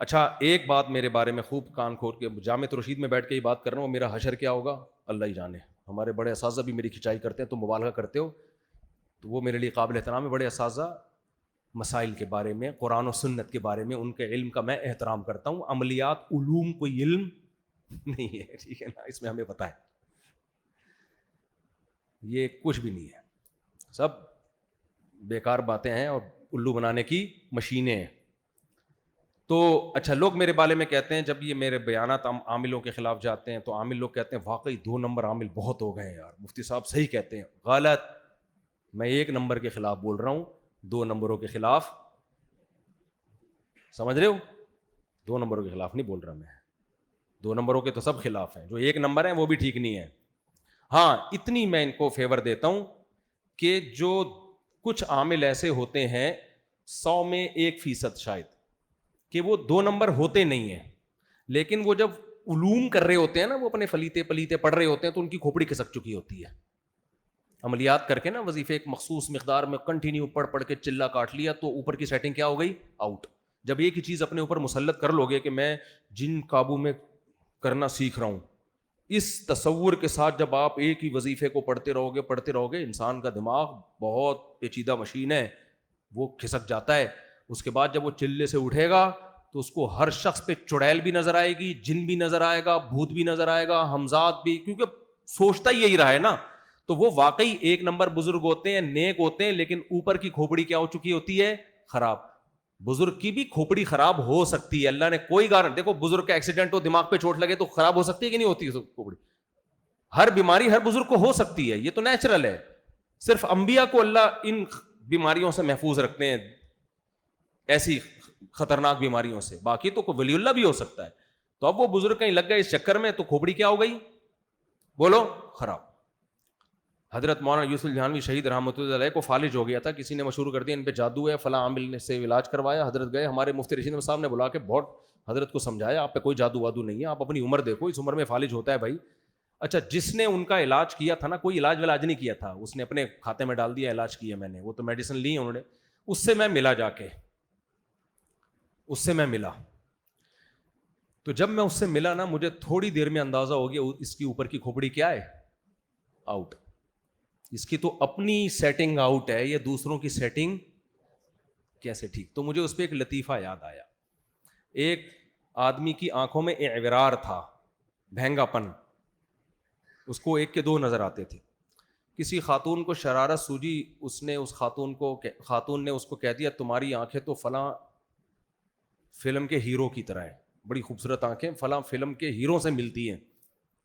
اچھا ایک بات میرے بارے میں خوب کان کھول کے جامع رشید میں بیٹھ کے یہ بات کر رہا ہوں, میرا حشر کیا ہوگا اللہ ہی جانے. ہمارے بڑے اساتذہ بھی میری کھنچائی کرتے ہیں, تم مبالغہ کرتے ہو, تو وہ میرے لیے قابل احترام ہے. بڑے اساتذہ مسائل کے بارے میں, قرآن و سنت کے بارے میں, ان کے علم کا میں احترام کرتا ہوں. عملیات علوم کوئی علم نہیں ہے, ٹھیک ہے نا, اس میں ہمیں پتہ ہے یہ کچھ بھی نہیں ہے, سب بیکار باتیں ہیں اور الو بنانے کی مشینیں ہیں. تو اچھا لوگ میرے بارے میں کہتے ہیں, جب یہ میرے بیانات عاملوں کے خلاف جاتے ہیں تو عامل لوگ کہتے ہیں واقعی 2 نمبر عامل بہت ہو گئے ہیں یار, مفتی صاحب صحیح کہتے ہیں. غلط, میں 1 نمبر کے خلاف بول رہا ہوں, 2 نمبروں کے خلاف, سمجھ رہے ہو, 2 نمبروں کے خلاف نہیں بول رہا میں. 2 نمبروں کے تو سب خلاف ہیں, جو 1 نمبر ہیں وہ بھی ٹھیک نہیں ہے. ہاں اتنی میں ان کو فیور دیتا ہوں کہ جو کچھ عامل ایسے ہوتے ہیں 100 میں 1% شاید کہ وہ 2 نمبر ہوتے نہیں ہیں, لیکن وہ جب علوم کر رہے ہوتے ہیں نا, وہ اپنے فلیتے پلیتے پڑھ رہے ہوتے ہیں تو ان کی کھوپڑی کھسک چکی ہوتی ہے. عملیات کر کے نا وظیفے ایک مخصوص مقدار میں کنٹینیو پڑھ کے چلا کاٹ لیا تو اوپر کی سیٹنگ کیا ہو گئی, آؤٹ. جب ایک ہی چیز اپنے اوپر مسلط کر لو گے کہ میں جن قابو میں کرنا سیکھ رہا ہوں, اس تصور کے ساتھ جب آپ ایک ہی وظیفے کو پڑھتے رہو گے, انسان کا دماغ بہت پیچیدہ مشین ہے, وہ کھسک جاتا ہے. اس کے بعد جب وہ چلے سے اٹھے گا تو اس کو ہر شخص پہ چڑیل بھی نظر آئے گی, جن بھی نظر آئے گا, بھوت بھی نظر آئے گا, ہمزاد بھی, کیونکہ سوچتا ہی یہی رہا ہے نا. تو وہ واقعی 1 نمبر بزرگ ہوتے ہیں, نیک ہوتے ہیں, لیکن اوپر کی کھوپڑی کیا ہو چکی ہوتی ہے, خراب. بزرگ کی بھی کھوپڑی خراب ہو سکتی ہے, اللہ نے کوئی گارنٹی, دیکھو بزرگ کا ایکسیڈنٹ ہو, دماغ پہ چوٹ لگے تو خراب ہو سکتی ہے کہ نہیں ہوتی کھوپڑی. ہر بیماری ہر بزرگ کو ہو سکتی ہے, یہ تو نیچرل ہے. صرف انبیاء کو اللہ ان بیماریوں سے محفوظ رکھتے ہیں, ایسی خطرناک بیماریوں سے, باقی تو کوئی ولی اللہ بھی ہو سکتا ہے. تو اب وہ بزرگ کہیں لگ گئے اس چکر میں تو کھوپڑی کیا ہو گئی, بولو, خراب. حضرت مولانا یوسف الجہانوی شہید رحمۃ اللہ علیہ کو فالج ہو گیا تھا, کسی نے مشہور کر دیا ان پہ جادو ہے, فلاں عامل نے سے علاج کروایا. حضرت گئے, ہمارے مفتی رشید صاحب نے بلا کے بہت حضرت کو سمجھایا, آپ پہ کوئی جادو وادو نہیں ہے, آپ اپنی عمر دیکھو, اس عمر میں فالج ہوتا ہے بھائی. اچھا جس نے ان کا علاج کیا تھا نا, کوئی علاج ولاج نہیں کیا تھا, اس نے اپنے کھاتے میں ڈال دیا علاج کیا میں نے, وہ تو میڈیسن لی انہوں نے. اس سے میں ملا, جا کے اس سے میں ملا, تو جب میں اس سے ملا نا, مجھے تھوڑی دیر میں اندازہ ہو گیا اس کی اوپر کی کھوپڑی کیا ہے, آؤٹ. اس کی تو اپنی سیٹنگ آؤٹ ہے, یہ دوسروں کی سیٹنگ کیسے ٹھیک. تو مجھے اس پہ ایک لطیفہ یاد آیا. ایک آدمی کی آنکھوں میں اعورار تھا, بھینگا پن, اس کو 1 کے 2 نظر آتے تھے. کسی خاتون کو شرارت سوجی, اس نے اس خاتون نے اس کو کہہ دیا تمہاری آنکھیں تو فلاں فلم کے ہیرو کی طرح ہیں, بڑی خوبصورت آنکھیں, فلاں فلم کے ہیرو سے ملتی ہیں.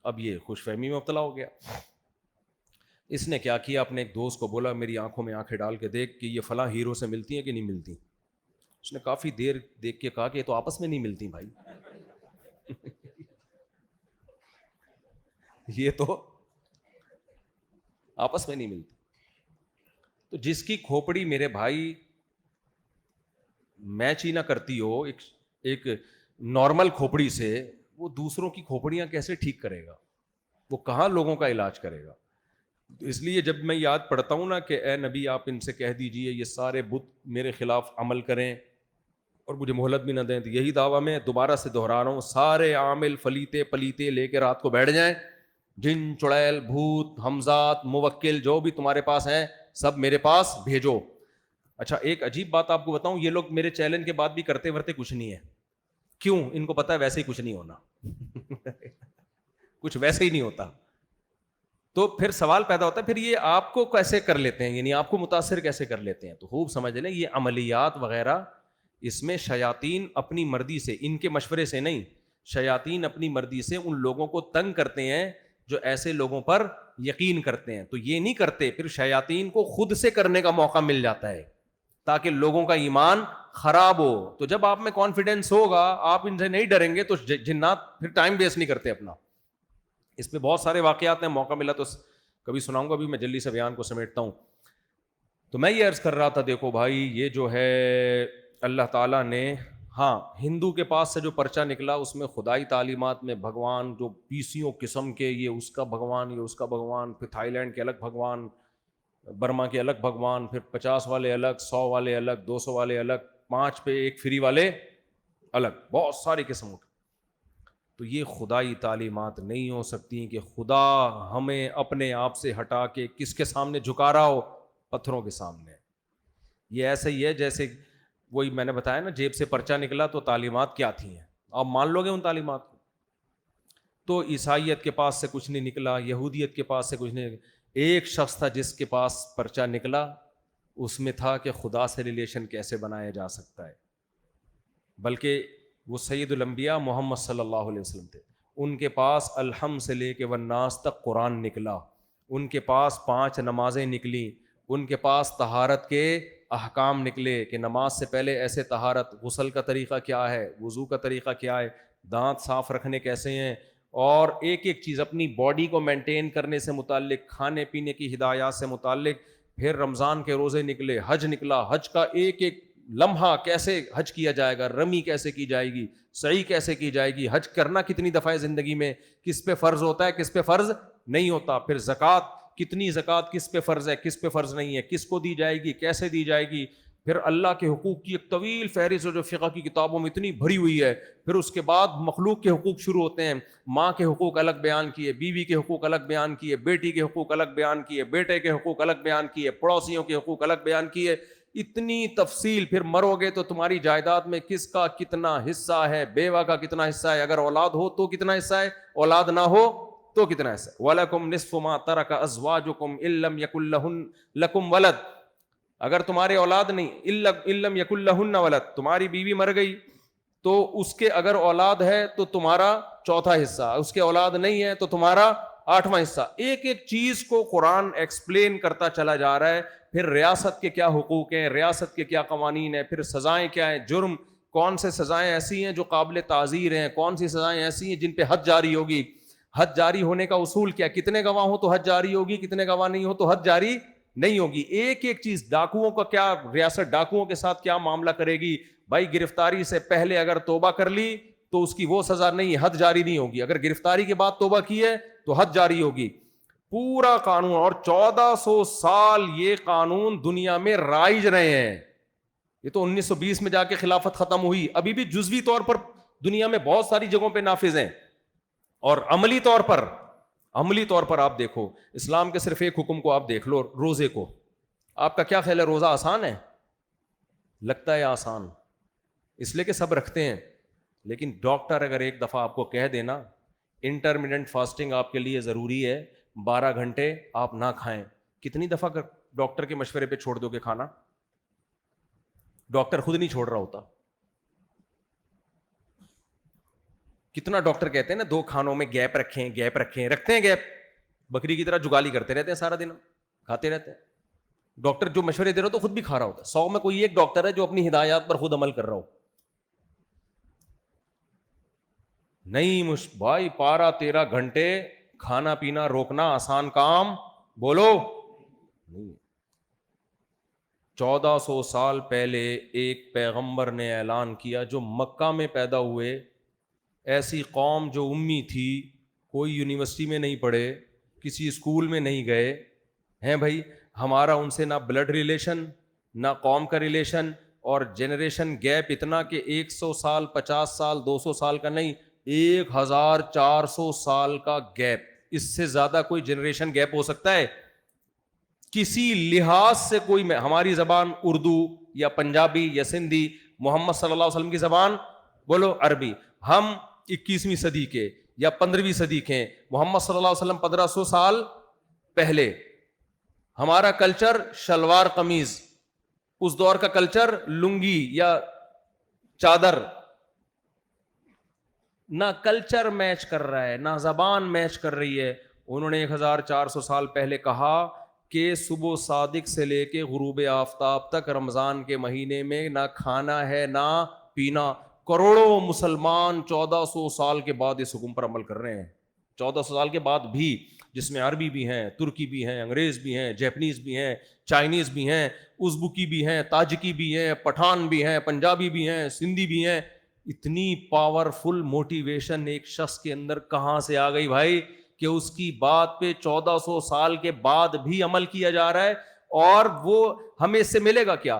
اب یہ خوش فہمی میں مبتلا ہو گیا. اس نے کیا کیا, اپنے ایک دوست کو بولا میری آنکھوں میں آنکھیں ڈال کے دیکھ کہ یہ فلاں ہیرو سے ملتی ہیں کہ نہیں ملتی. اس نے کافی دیر دیکھ کے کہا کہ یہ تو آپس میں نہیں ملتی بھائی. یہ تو آپس میں نہیں ملتی. تو جس کی کھوپڑی میرے بھائی میچ ہی نہ کرتی ہو ایک نارمل کھوپڑی سے, وہ دوسروں کی کھوپڑیاں کیسے ٹھیک کرے گا, وہ کہاں لوگوں کا علاج کرے گا. اس لیے جب میں یاد پڑھتا ہوں نا کہ اے نبی آپ ان سے کہہ دیجئے یہ سارے بت میرے خلاف عمل کریں اور مجھے مہلت بھی نہ دیں, تو یہی دعویٰ میں دوبارہ سے دہرا رہا ہوں, سارے عامل فلیتے پلیتے لے کے رات کو بیٹھ جائیں, جن چڑیل بھوت ہمزات موکل جو بھی تمہارے پاس ہیں سب میرے پاس بھیجو. اچھا ایک عجیب بات آپ کو بتاؤں, یہ لوگ میرے چیلنج کے بعد بھی کرتے ورتے کچھ نہیں ہے. کیوں؟ ان کو پتا ہے ویسے ہی کچھ نہیں ہونا. کچھ ویسے ہی نہیں ہوتا. تو پھر سوال پیدا ہوتا ہے پھر یہ آپ کو کیسے کر لیتے ہیں, یعنی آپ کو متاثر کیسے کر لیتے ہیں. تو خوب سمجھ لیں یہ عملیات وغیرہ, اس میں شیاطین اپنی مرضی سے, ان کے مشورے سے نہیں, شیاطین اپنی مرضی سے ان لوگوں کو تنگ کرتے ہیں جو ایسے لوگوں پر یقین کرتے ہیں. تو یہ نہیں کرتے, پھر شیاطین کو خود سے کرنے کا موقع مل جاتا ہے تاکہ لوگوں کا ایمان خراب ہو. تو جب آپ میں کانفیڈنس ہوگا, آپ ان سے نہیں ڈریں گے, تو جنات پھر ٹائم ویسٹ نہیں کرتے اپنا. اس پہ بہت سارے واقعات ہیں, موقع ملا تو کبھی سناؤں گا, ابھی میں جلدی سے بیان کو سمیٹتا ہوں. تو میں یہ عرض کر رہا تھا, دیکھو بھائی یہ جو ہے اللہ تعالیٰ نے, ہاں ہندو کے پاس سے جو پرچہ نکلا اس میں خدائی تعلیمات میں بھگوان جو 20 قسم کے, یہ اس کا بھگوان, یہ اس کا بھگوان, پھر تھائی لینڈ کے الگ بھگوان, برما کے الگ بھگوان, پھر 50 والے الگ, 100 والے الگ, 200 والے الگ, 5 پہ 1 فری والے الگ بہت ساری قسم اٹھ. تو یہ خدائی تعلیمات نہیں ہو سکتی کہ خدا ہمیں اپنے آپ سے ہٹا کے کس کے سامنے جھکا رہا ہو؟ پتھروں کے سامنے. یہ ایسا ہی ہے جیسے وہی میں نے بتایا نا, جیب سے پرچہ نکلا تو تعلیمات کیا تھیں, آپ مان لو گے ان تعلیمات کو؟ تو عیسائیت کے پاس سے کچھ نہیں نکلا, یہودیت کے پاس سے کچھ نہیں نکلا. ایک شخص تھا جس کے پاس پرچہ نکلا, اس میں تھا کہ خدا سے ریلیشن کیسے بنایا جا سکتا ہے. بلکہ وہ سید الانبیاء محمد صلی اللہ علیہ وسلم تھے, ان کے پاس الحم سے لے کے والناس تک قرآن نکلا, ان کے پاس 5 نمازیں نکلیں, ان کے پاس طہارت کے احکام نکلے کہ نماز سے پہلے ایسے طہارت, غسل کا طریقہ کیا ہے, وضو کا طریقہ کیا ہے, دانت صاف رکھنے کیسے ہیں, اور ایک ایک چیز اپنی باڈی کو مینٹین کرنے سے متعلق, کھانے پینے کی ہدایات سے متعلق. پھر رمضان کے روزے نکلے, حج نکلا, حج کا ایک ایک لمحہ کیسے حج کیا جائے گا, رمی کیسے کی جائے گی, سعی کیسے کی جائے گی, حج کرنا کتنی دفعہ ہے زندگی میں, کس پہ فرض ہوتا ہے, کس پہ فرض نہیں ہوتا. پھر زکوٰۃ, کتنی زکوٰۃ کس پہ فرض ہے, کس پہ فرض نہیں ہے, کس کو دی جائے گی, کیسے دی جائے گی. پھر اللہ کے حقوق کی ایک طویل فہرست جو فقہ کی کتابوں میں اتنی بھری ہوئی ہے. پھر اس کے بعد مخلوق کے حقوق شروع ہوتے ہیں, ماں کے حقوق الگ بیان کیے, بیوی کے حقوق الگ بیان کیے, بیٹی کے حقوق الگ بیان کیے, بیٹے کے حقوق الگ بیان کیے, پڑوسیوں کے حقوق الگ بیان کیے. اتنی تفصیل. پھر مرو گے تو تمہاری جائیداد میں کس کا کتنا حصہ ہے, بیوہ کا کتنا حصہ ہے, اگر اولاد ہو تو کتنا حصہ ہے, اولاد نہ ہو تو کتنا حصہ ہے. وَلَكُمْ نِصْفُ مَا تَرَكَ أَزْوَاجُكُمْ إِن لَّمْ يَكُن لَّكُمْ وَلَدٌ. اگر تمہارے اولاد نہیں, إِن لَّمْ يَكُن لَّهُنَّ وَلَدٌ, تمہاری بیوی مر گئی تو اس کے اگر اولاد ہے تو تمہارا چوتھا حصہ, اس کے اولاد نہیں ہے تو تمہارا 8واں حصہ. ایک ایک چیز کو قرآن ایکسپلین کرتا چلا جا رہا ہے. پھر ریاست کے کیا حقوق ہیں, ریاست کے کیا قوانین ہیں, پھر سزائیں کیا ہیں, جرم کون سے سزائیں ایسی ہیں جو قابل تعزیر ہیں, کون سی سزائیں ایسی ہیں جن پہ حد جاری ہوگی. حد جاری ہونے کا اصول کیا, کتنے گواہ ہو تو حد جاری ہوگی, کتنے گواہ نہیں ہو تو حد جاری نہیں ہوگی. ایک ایک چیز, ڈاکوؤں کا کیا, ریاست ڈاکوؤں کے ساتھ کیا معاملہ کرے گی. بھائی گرفتاری سے پہلے اگر توبہ کر لی تو اس کی وہ سزا نہیں, حد جاری نہیں ہوگی. اگر گرفتاری کے بعد توبہ کی ہے تو حد جاری ہوگی. پورا قانون, اور 1400 سال یہ قانون دنیا میں رائج رہے ہیں. یہ تو 1920 میں جا کے خلافت ختم ہوئی, ابھی بھی جزوی طور پر دنیا میں بہت ساری جگہوں پہ نافذ ہیں. اور عملی طور پر آپ دیکھو, اسلام کے صرف ایک حکم کو آپ دیکھ لو, روزے کو. آپ کا کیا خیال ہے, روزہ آسان ہے؟ لگتا ہے آسان, اس لیے کہ سب رکھتے ہیں. لیکن ڈاکٹر اگر ایک دفعہ آپ کو کہہ دینا انٹرمیڈنٹ فاسٹنگ آپ کے لیے ضروری ہے, 12 گھنٹے آپ نہ کھائیں, کتنی دفعہ ڈاکٹر کے مشورے پہ چھوڑ دو گے کھانا؟ ڈاکٹر خود نہیں چھوڑ رہا ہوتا. کتنا ڈاکٹر کہتے ہیں نا 2 کھانوں میں گیپ رکھیں, رکھتے ہیں گیپ, بکری کی طرح جگالی کرتے رہتے ہیں, سارا دن کھاتے رہتے ہیں. ڈاکٹر جو مشورے دے رہا ہو تو خود بھی کھا رہا ہوتا ہے. 100 میں کوئی ایک ڈاکٹر ہے جو اپنی ہدایات پر خود عمل کر رہا ہو. نہیں بھائی, 12-13 گھنٹے کھانا پینا روکنا آسان کام بولو نہیں. 1400 سال پہلے ایک پیغمبر نے اعلان کیا, جو مکہ میں پیدا ہوئے, ایسی قوم جو امی تھی, کوئی یونیورسٹی میں نہیں پڑھے, کسی اسکول میں نہیں گئے ہیں. بھائی ہمارا ان سے نہ بلڈ ریلیشن, نہ قوم کا ریلیشن, اور جنریشن گیپ اتنا کہ 100 سال, 50 سال, 200 سال کا نہیں, 1400 سال کا گیپ. اس سے زیادہ کوئی جنریشن گیپ ہو سکتا ہے کسی لحاظ سے؟ کوئی میں, ہماری زبان اردو یا پنجابی یا سندھی, محمد صلی اللہ علیہ وسلم کی زبان بولو عربی. ہم 21ویں صدی کے یا 15ویں صدی کے, محمد صلی اللہ علیہ وسلم 1500 سال پہلے. ہمارا کلچر شلوار قمیض, اس دور کا کلچر لنگی یا چادر. نہ کلچر میچ کر رہا ہے, نہ زبان میچ کر رہی ہے. انہوں نے 1400 سال پہلے کہا کہ صبح صادق سے لے کے غروب آفتاب تک رمضان کے مہینے میں نہ کھانا ہے نہ پینا. کروڑوں مسلمان 1400 سال کے بعد اس حکم پر عمل کر رہے ہیں. 1400 سال کے بعد بھی, جس میں عربی بھی ہیں, ترکی بھی ہیں, انگریز بھی ہیں, جیپنیز بھی ہیں, چائنیز بھی ہیں, ازبکی بھی ہیں, تاجکی بھی ہیں, پٹھان بھی ہیں, پنجابی بھی ہیں, سندھی بھی ہیں. اتنی پاورفل موٹیویشن ایک شخص کے اندر کہاں سے آ گئی بھائی, کہ اس کی بات پہ 1400 سال کے بعد بھی عمل کیا جا رہا ہے. اور وہ ہمیں اس سے ملے گا کیا؟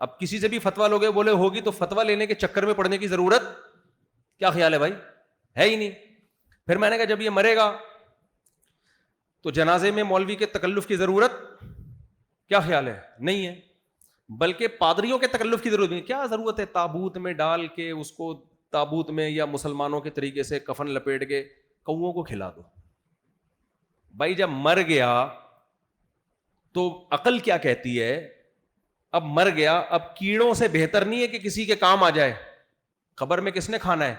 اب کسی سے بھی فتویٰ لوگے بولے ہوگی تو فتویٰ لینے کے چکر میں پڑنے کی ضرورت کیا خیال ہے بھائی؟ ہے ہی نہیں. پھر میں نے کہا جب یہ مرے گا تو جنازے میں مولوی کے تکلف کی ضرورت کیا خیال ہے؟ نہیں ہے. بلکہ پادریوں کے تکلف کی ضرورت نہیں. کیا ضرورت ہے تابوت میں ڈال کے اس کو تابوت میں یا مسلمانوں کے طریقے سے کفن لپیٹ کے کوؤں کو کھلا دو. بھائی جب مر گیا تو عقل کیا کہتی ہے؟ اب مر گیا, اب کیڑوں سے بہتر نہیں ہے کہ کسی کے کام آ جائے. قبر میں کس نے کھانا ہے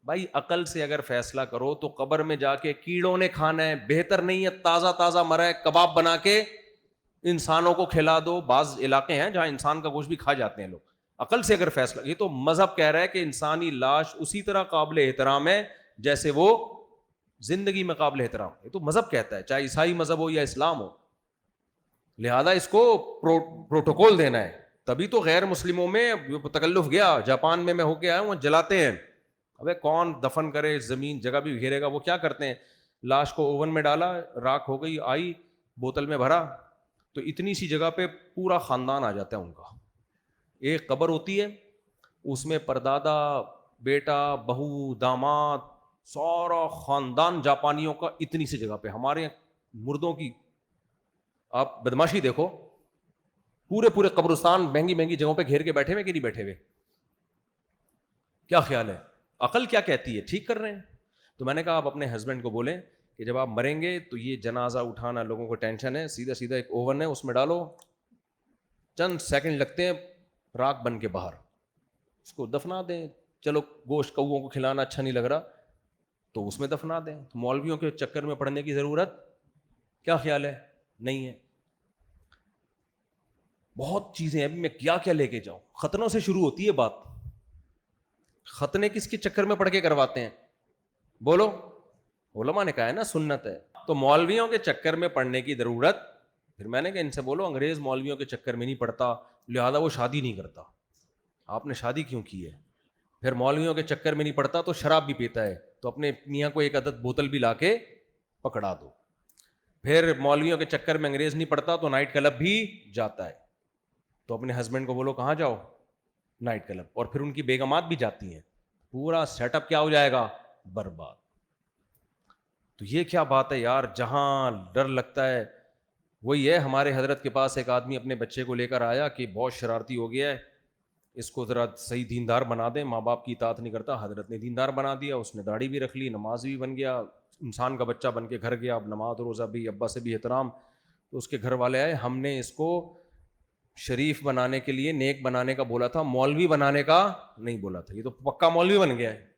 بھائی؟ عقل سے اگر فیصلہ کرو تو قبر میں جا کے کیڑوں نے کھانا ہے. بہتر نہیں ہے تازہ تازہ مرا ہے کباب بنا کے انسانوں کو کھلا دو. بعض علاقے ہیں جہاں انسان کا گوشت بھی کھا جاتے ہیں لوگ. عقل سے اگر فیصلہ, یہ تو مذہب کہہ رہا ہے کہ انسانی لاش اسی طرح قابل احترام ہے جیسے وہ زندگی میں قابل احترام. یہ تو مذہب کہتا ہے, چاہے عیسائی مذہب ہو یا اسلام ہو. لہذا اس کو پروٹوکول دینا ہے. تبھی تو غیر مسلموں میں تکلف گیا. جاپان میں ہو کے آیا ہوں, وہاں جلاتے ہیں. ابے کون دفن کرے, زمین جگہ بھی گھیرے گا. وہ کیا کرتے ہیں, لاش کو اوون میں ڈالا, راکھ ہو گئی, آئی بوتل میں بھرا, تو اتنی سی جگہ پہ پورا خاندان آ جاتا ہے ان کا. ایک قبر ہوتی ہے, اس میں پردادا, بیٹا, بہو, داماد, سارا خاندان جاپانیوں کا اتنی سی جگہ پہ. ہمارے مردوں کی آپ بدماشی دیکھو, پورے قبرستان مہنگی مہنگی جگہوں پہ گھیر کے بیٹھے ہوئے کہ نہیں بیٹھے ہوئے. کیا خیال ہے؟ عقل کیا کہتی ہے؟ ٹھیک کر رہے ہیں. تو میں نے کہا آپ اپنے ہسبینڈ کو بولیں کہ جب آپ مریں گے تو یہ جنازہ اٹھانا لوگوں کو ٹینشن ہے, سیدھا سیدھا ایک اوون ہے اس میں ڈالو, چند سیکنڈ لگتے ہیں, راکھ بن کے باہر, اس کو دفنا دیں. چلو گوشت کوؤں کو کھلانا اچھا نہیں لگ رہا تو اس میں دفنا دیں. تو مولویوں کے چکر میں پڑنے کی ضرورت کیا خیال ہے؟ نہیں ہے. بہت چیزیں ہیں, ابھی میں کیا کیا لے کے جاؤں. ختنوں سے شروع ہوتی ہے بات. ختنے کس کے چکر میں پڑھ کے کرواتے ہیں بولو؟ علماء نے کہا ہے نا سنت ہے. تو مولویوں کے چکر میں پڑھنے کی ضرورت, پھر میں نے کہا ان سے بولو انگریز مولویوں کے چکر میں نہیں پڑتا, لہذا وہ شادی نہیں کرتا. آپ نے شادی کیوں کی ہے؟ پھر مولویوں کے چکر میں نہیں پڑتا تو شراب بھی پیتا ہے, تو اپنے میاں کو ایک عدد بوتل بھی لا کے پکڑا دو. پھر مولویوں کے چکر میں انگریز نہیں پڑتا تو نائٹ کلب بھی جاتا ہے, تو اپنے ہسبینڈ کو بولو کہاں جاؤ؟ Night club. اور پھر ان کی بیگمات بھی جاتی ہیں, پورا سیٹ اپ کیا ہو جائے گا؟ برباد. تو یہ کیا بات ہے یار, جہاں ڈر لگتا ہے وہی ہے. ہمارے حضرت کے پاس ایک آدمی اپنے بچے کو لے کر آیا کہ بہت شرارتی ہو گیا ہے, اس کو ذرا صحیح دیندار بنا دیں, ماں باپ کی اطاعت نہیں کرتا. حضرت نے دیندار بنا دیا, اس نے داڑھی بھی رکھ لی, نماز بھی بن گیا, انسان کا بچہ بن کے گھر گیا. اب نماز روزہ بھی, ابا سے بھی احترام. تو اس کے گھر والے آئے, ہم نے اس کو شریف بنانے کے لیے نیک بنانے کا بولا تھا, مولوی بنانے کا نہیں بولا تھا. یہ تو پکا مولوی بن گیا ہے.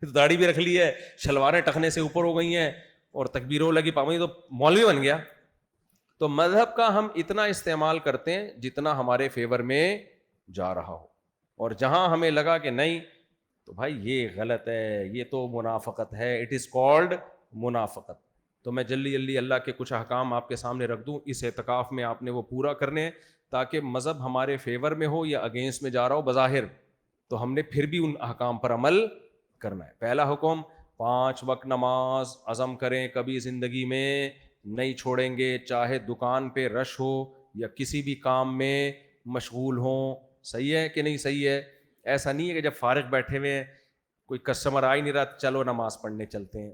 داڑھی بھی رکھ لی ہے, شلواریں ٹخنے سے اوپر ہو گئی ہیں اور تکبیروں لگی پاؤں, تو مولوی بن گیا. تو مذہب کا ہم اتنا استعمال کرتے ہیں جتنا ہمارے فیور میں جا رہا ہو, اور جہاں ہمیں لگا کہ نہیں تو بھائی یہ غلط ہے, یہ تو منافقت ہے, اٹ از کالڈ منافقت. تو میں جلدی اللہ کے کچھ احکام آپ کے سامنے رکھ دوں. اس اعتکاف میں آپ نے وہ پورا کرنے ہیں تاکہ مذہب ہمارے فیور میں ہو یا اگینسٹ میں جا رہا ہو بظاہر, تو ہم نے پھر بھی ان احکام پر عمل کرنا ہے. پہلا حکم, 5 وقت نماز عزم کریں کبھی زندگی میں نہیں چھوڑیں گے, چاہے دکان پہ رش ہو یا کسی بھی کام میں مشغول ہوں. صحیح ہے کہ نہیں صحیح ہے؟ ایسا نہیں ہے کہ جب فارغ بیٹھے ہوئے ہیں, کوئی کسٹمر آ ہی نہیں رہا, چلو نماز پڑھنے چلتے ہیں,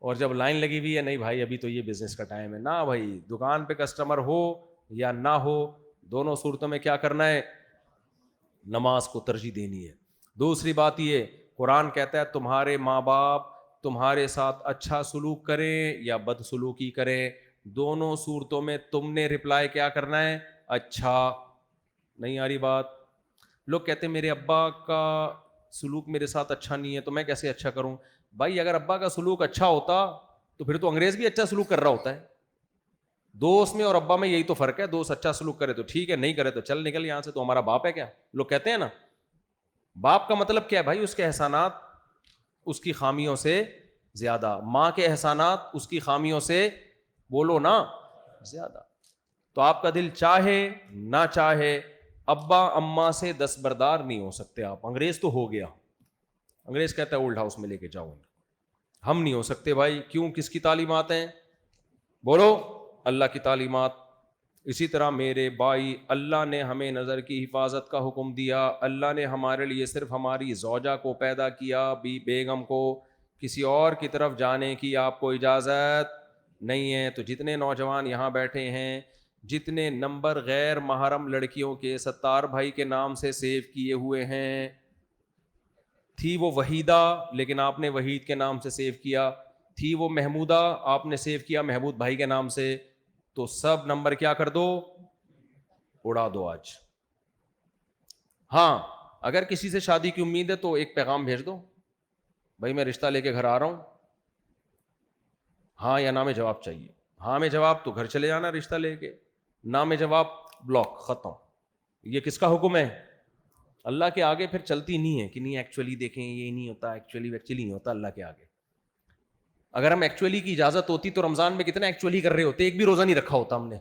اور جب لائن لگی ہوئی ہے, نہیں بھائی ابھی تو یہ بزنس کا ٹائم ہے. نہ بھائی, دکان پہ کسٹمر ہو یا نہ ہو, دونوں صورتوں میں کیا کرنا ہے؟ نماز کو ترجیح دینی ہے. دوسری بات یہ, قرآن کہتا ہے تمہارے ماں باپ تمہارے ساتھ اچھا سلوک کریں یا بد سلوکی کریں, دونوں صورتوں میں تم نے رپلائی کیا کرنا ہے؟ اچھا. نہیں آ رہی بات؟ لوگ کہتے ہیں میرے ابا کا سلوک میرے ساتھ اچھا نہیں ہے تو میں کیسے اچھا کروں. بھائی اگر ابا کا سلوک اچھا ہوتا تو پھر تو انگریز بھی اچھا سلوک کر رہا ہوتا ہے. دوست میں اور ابا میں یہی تو فرق ہے, دوست اچھا سلوک کرے تو ٹھیک ہے, نہیں کرے تو چل نکل یہاں سے, تو ہمارا باپ ہے کیا؟ لوگ کہتے ہیں نا. باپ کا مطلب کیا ہے بھائی؟ اس کے احسانات اس کی خامیوں سے زیادہ, ماں کے احسانات اس کی خامیوں سے بولو نا زیادہ. تو آپ کا دل چاہے نہ چاہے ابا اماں سے دستبردار نہیں ہو سکتے آپ. انگریز تو ہو گیا, انگریز کہتا ہے اولڈ ہاؤس میں لے کے جاؤ, ہم نہیں ہو سکتے بھائی. کیوں؟ کس کی تعلیمات ہیں؟ بولو, اللہ کی تعلیمات. اسی طرح میرے بھائی، اللہ نے ہمیں نظر کی حفاظت کا حکم دیا. اللہ نے ہمارے لیے صرف ہماری زوجہ کو پیدا کیا، بیگم کو. کسی اور کی طرف جانے کی آپ کو اجازت نہیں ہے. تو جتنے نوجوان یہاں بیٹھے ہیں، جتنے نمبر غیر محرم لڑکیوں کے ستار بھائی کے نام سے سیو کیے ہوئے ہیں، تھی وہ وحیدہ لیکن آپ نے وحید کے نام سے سیو کیا، تھی وہ محمودہ آپ نے سیو کیا محمود بھائی کے نام سے، تو سب نمبر کیا کر دو، اڑا دو آج. ہاں اگر کسی سے شادی کی امید ہے تو ایک پیغام بھیج دو، بھائی میں رشتہ لے کے گھر آ رہا ہوں، ہاں یا نہ میں جواب چاہیے. ہاں میں جواب تو گھر چلے جانا رشتہ لے کے، نہ میں جواب بلاک، ختم. یہ کس کا حکم ہے؟ اللہ کے آگے پھر چلتی نہیں ہے کہ نہیں ایکچولی دیکھیں یہ نہیں ہوتا، ایکچولی نہیں ہوتا اللہ کے آگے. اگر ہم ایکچولی کی اجازت ہوتی تو رمضان میں کتنا ایکچولی کر رہے ہوتے، ایک بھی روزہ نہیں رکھا ہوتا ہم نے.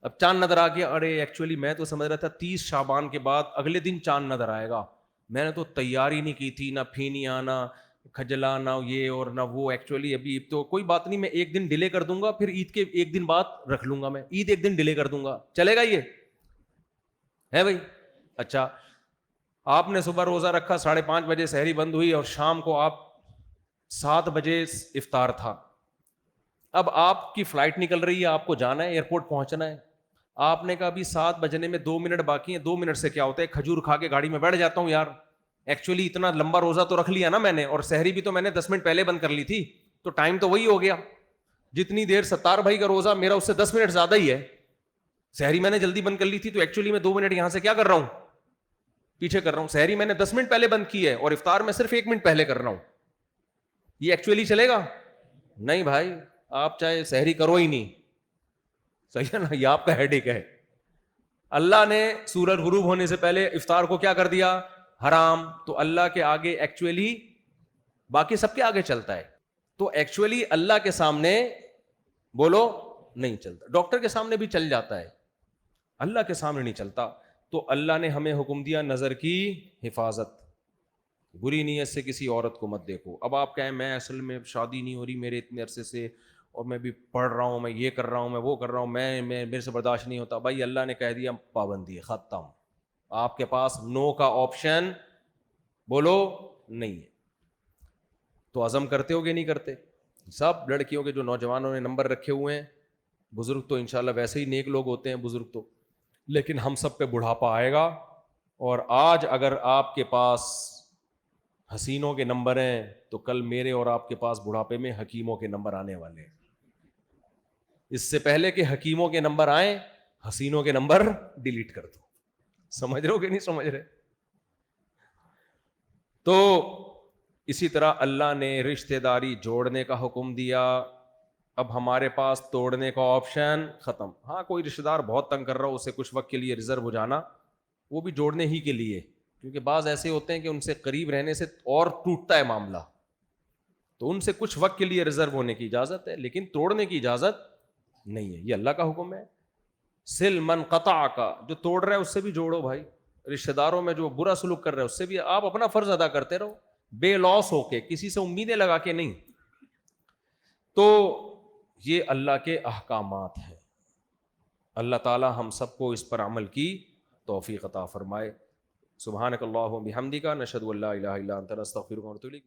اب چاند نظر آ گیا، ارے ایکچولی میں تو سمجھ رہا تھا 30 شعبان کے بعد اگلے دن چاند نظر آئے گا، میں نے تو تیاری نہیں کی تھی، نہ پھینی آنا کھجلا نہ یہ اور نہ وہ. ایکچولی ابھی تو کوئی بات نہیں، میں ایک دن ڈیلے کر دوں گا، پھر عید کے ایک دن بعد رکھ لوں گا، میں عید ایک دن ڈیلے کر دوں گا، چلے گا یہ ہے بھائی؟ اچھا آپ نے صبح روزہ رکھا، 5:30 بجے سحری بند ہوئی اور شام کو آپ 7 بجے افطار تھا. اب آپ کی فلائٹ نکل رہی ہے، آپ کو جانا ہے ایئرپورٹ پہنچنا ہے، آپ نے کہا ابھی 7 بجنے میں 2 منٹ باقی ہیں، 2 منٹ سے کیا ہوتا ہے کھجور کھا کے گاڑی میں بیٹھ جاتا ہوں یار. ایکچولی اتنا لمبا روزہ تو رکھ لیا نا میں نے، اور سحری بھی تو میں نے 10 منٹ پہلے بند کر لی تھی، تو ٹائم تو وہی ہو گیا. جتنی دیر ستار بھائی کا روزہ میرا اس سے 10 منٹ زیادہ ہی ہے. سحری میں نے جلدی بند کر لی تھی، تو ایکچولی میں 2 منٹ یہاں سے کیا کر رہا ہوں، پیچھے کر رہا ہوں. سحری میں نے 10 منٹ پہلے بند کی ہے اور افطار میں صرف 1 منٹ پہلے کر رہا ہوں. یہ ایکچولی چلے گا؟ نہیں بھائی، آپ چاہے سحری کرو ہی نہیں، صحیح ہے نا، یہ آپ کا ہیڈیک ہے. اللہ نے سورج غروب ہونے سے پہلے افطار کو کیا کر دیا، حرام. تو اللہ کے آگے ایکچولی باقی سب کے آگے چلتا ہے، تو ایکچولی اللہ کے سامنے بولو نہیں چلتا. ڈاکٹر کے سامنے بھی چل جاتا ہے، اللہ کے سامنے نہیں چلتا. تو اللہ نے ہمیں حکم دیا نظر کی حفاظت، بری نیت سے کسی عورت کو مت دیکھو. اب آپ کہیں میں اصل میں شادی نہیں ہو رہی میرے اتنے عرصے سے، اور میں بھی پڑھ رہا ہوں، میں یہ کر رہا ہوں، میں وہ کر رہا ہوں، میں میرے سے برداشت نہیں ہوتا. بھائی اللہ نے کہہ دیا پابندی ہے، ختم. آپ کے پاس نو کا آپشن بولو نہیں ہے. تو عزم کرتے ہو کہ نہیں کرتے؟ سب لڑکیوں کے جو نوجوانوں نے نمبر رکھے ہوئے ہیں، بزرگ تو انشاءاللہ ویسے ہی نیک لوگ ہوتے ہیں بزرگ تو، لیکن ہم سب پہ بڑھاپا آئے گا. اور آج اگر آپ کے پاس حسینوں کے نمبر ہیں تو کل میرے اور آپ کے پاس بڑھاپے میں حکیموں کے نمبر آنے والے ہیں. اس سے پہلے کہ حکیموں کے نمبر آئیں، حسینوں کے نمبر ڈیلیٹ کر دو. سمجھ رہے ہو کہ نہیں سمجھ رہے؟ تو اسی طرح اللہ نے رشتہ داری جوڑنے کا حکم دیا. اب ہمارے پاس توڑنے کا آپشن ختم. ہاں کوئی رشتہ دار بہت تنگ کر رہا ہو، اسے کچھ وقت کے لیے ریزرو ہو جانا، وہ بھی جوڑنے ہی کے لیے، کیونکہ بعض ایسے ہوتے ہیں کہ ان سے قریب رہنے سے اور ٹوٹتا ہے معاملہ، تو ان سے کچھ وقت کے لیے ریزرو ہونے کی اجازت ہے، لیکن توڑنے کی اجازت نہیں ہے. یہ اللہ کا حکم ہے. سل من قطع کا، جو توڑ رہا ہے اس سے بھی جوڑو بھائی. رشتہ داروں میں جو برا سلوک کر رہے ہیں اس سے بھی آپ اپنا فرض ادا کرتے رہو، بے لوس ہو کے، کسی سے امیدیں لگا کے نہیں. تو یہ اللہ کے احکامات ہیں. اللہ تعالی ہم سب کو اس پر عمل کی توفیق عطا فرمائے. سبحانک اللہم بحمدک، نشہد ان لا الہ الا انت، نستغفرک ونتوب الیک.